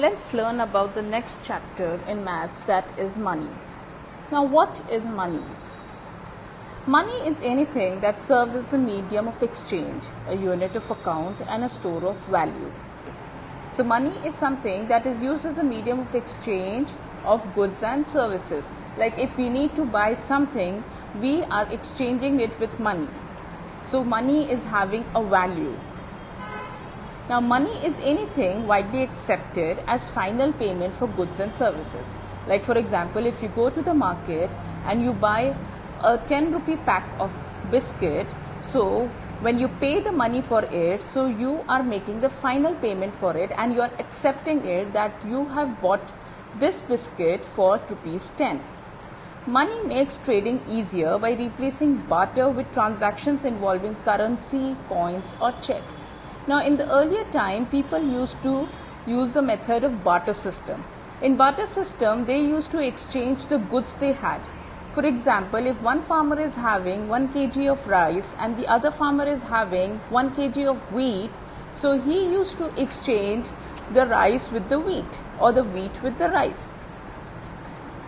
Let's learn about the next chapter in maths, that is money. Now, what is money? Money is anything that serves as a medium of exchange, a unit of account, and a store of value. So, money is something that is used as a medium of exchange of goods and services. Like if we need to buy something, we are exchanging it with money. So, money is having a value. Now, money is anything widely accepted as final payment for goods and services. Like for example, if you go to the market and you buy a 10 rupee pack of biscuit, so when you pay the money for it, so you are making the final payment for it and you are accepting it that you have bought this biscuit for rupees 10. Money makes trading easier by replacing barter with transactions involving currency, coins or checks. Now, in the earlier time, people used to use the method of barter system. In barter system, they used to exchange the goods they had. For example, if one farmer is having 1 kg of rice and the other farmer is having 1 kg of wheat, so he used to exchange the rice with the wheat or the wheat with the rice.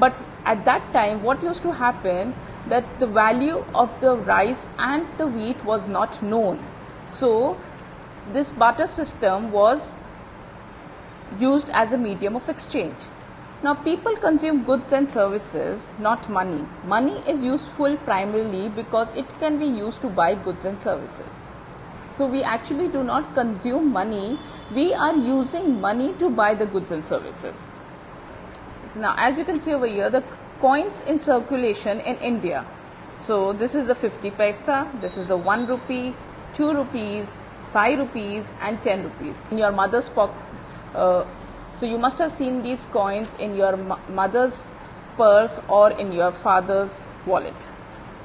But at that time, what used to happen, that the value of the rice and the wheat was not known. So, this barter system was used as a medium of exchange. Now, people consume goods and services, not money. Money is useful primarily because it can be used to buy goods and services. So, we actually do not consume money, we are using money to buy the goods and services. So now, as you can see over here, the coins in circulation in India. So, this is the 50 paisa, this is the 1 rupee, 2 rupees, 5 rupees and 10 rupees. In your mother's pocket, so you must have seen these coins in your mother's purse or in your father's wallet.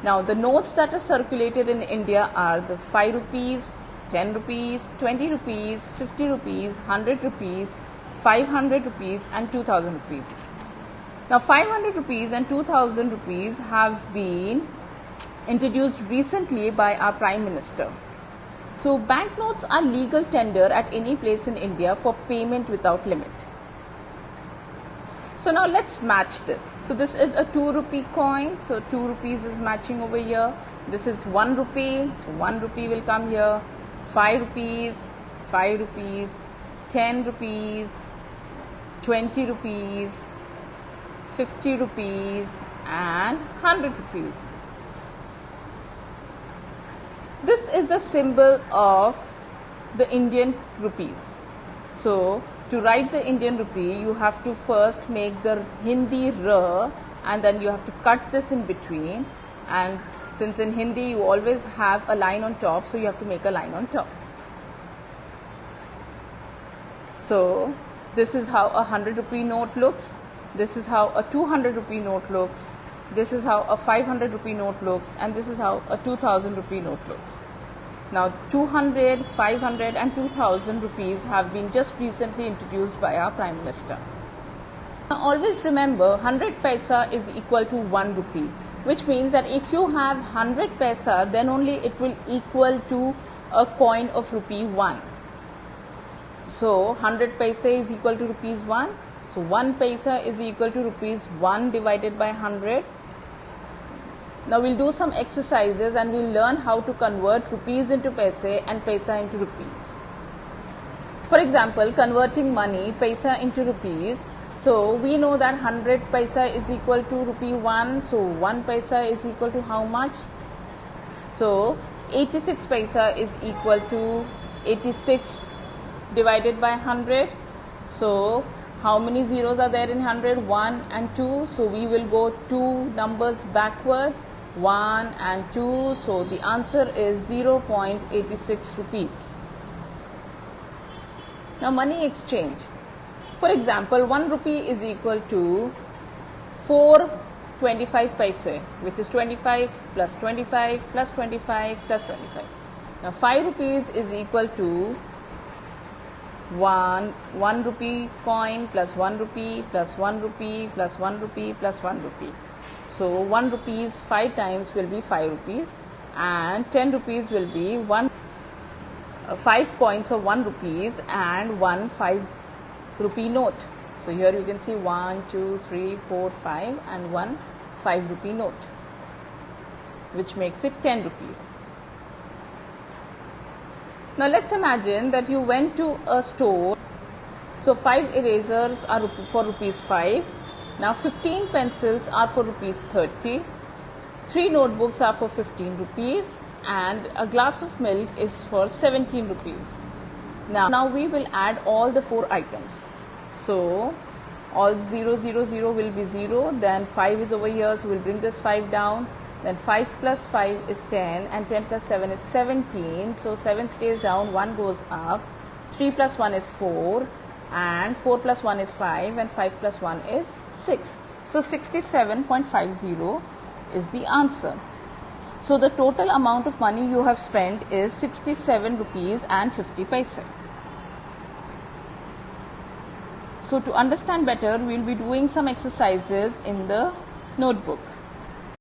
Now, the notes that are circulated in India are the 5 rupees, 10 rupees, 20 rupees, 50 rupees, 100 rupees, 500 rupees and 2000 rupees. Now, 500 rupees and 2000 rupees have been introduced recently by our Prime Minister. So, banknotes are legal tender at any place in India for payment without limit. So, now let's match this. So, this is a 2 rupee coin. So, 2 rupees is matching over here. This is 1 rupee. So, 1 rupee will come here. 5 rupees, 5 rupees, 10 rupees, 20 rupees, 50 rupees and 100 rupees. This is the symbol of the Indian rupees. So, to write the Indian rupee, you have to first make the Hindi R and then you have to cut this in between. And since in Hindi you always have a line on top, so you have to make a line on top. So, this is how a 100 rupee note looks. This is how a 200 rupee note looks. This is how a 500 rupee note looks, and this is how a 2000 rupee note looks. Now, 200, 500 and 2000 rupees have been just recently introduced by our Prime Minister. Now, always remember 100 paisa is equal to 1 rupee, which means that if you have 100 paisa, then only it will equal to a coin of rupee 1. So, 100 paisa is equal to rupees 1. So, 1 paisa is equal to rupees 1 divided by 100. Now, we will do some exercises and we will learn how to convert rupees into paise and paisa into rupees. For example, converting money, paisa into rupees. So, we know that 100 paisa is equal to rupee 1. So, 1 paisa is equal to how much? So, 86 paisa is equal to 86 divided by 100. So, how many zeros are there in 100? 1 and 2. So, we will go 2 numbers backward. 1 and 2. So, the answer is 0.86 rupees. Now, money exchange. For example, 1 rupee is equal to 4.25 paise, which is 25 plus 25 plus 25 plus 25. Now, 5 rupees is equal to 1 rupee coin plus 1 rupee plus 1 rupee plus 1 rupee plus 1 rupee. So, 1 rupees 5 times will be 5 rupees and 10 rupees will be 5 coins of 1 rupees and 1 5 rupee note. So here you can see 1, 2, 3, 4, 5 and one 5 rupee note, which makes it 10 rupees. Now let's imagine that you went to a store. So 5 erasers are for rupees 5. Now 15 pencils are for rupees 30. 3 notebooks are for 15 rupees and a glass of milk is for 17 rupees. Now we will add all the 4 items. So all 0, 0, 0 will be 0. Then 5 is over here, so we'll bring this 5 down. Then 5 plus 5 is 10 and 10 plus 7 is 17. So 7 stays down, 1 goes up. 3 plus 1 is 4 and 4 plus 1 is 5 and 5 plus 1 is 6. So 67.50 is the answer. So the total amount of money you have spent is 67 rupees and 50 paise. So to understand better, we will be doing some exercises in the notebook.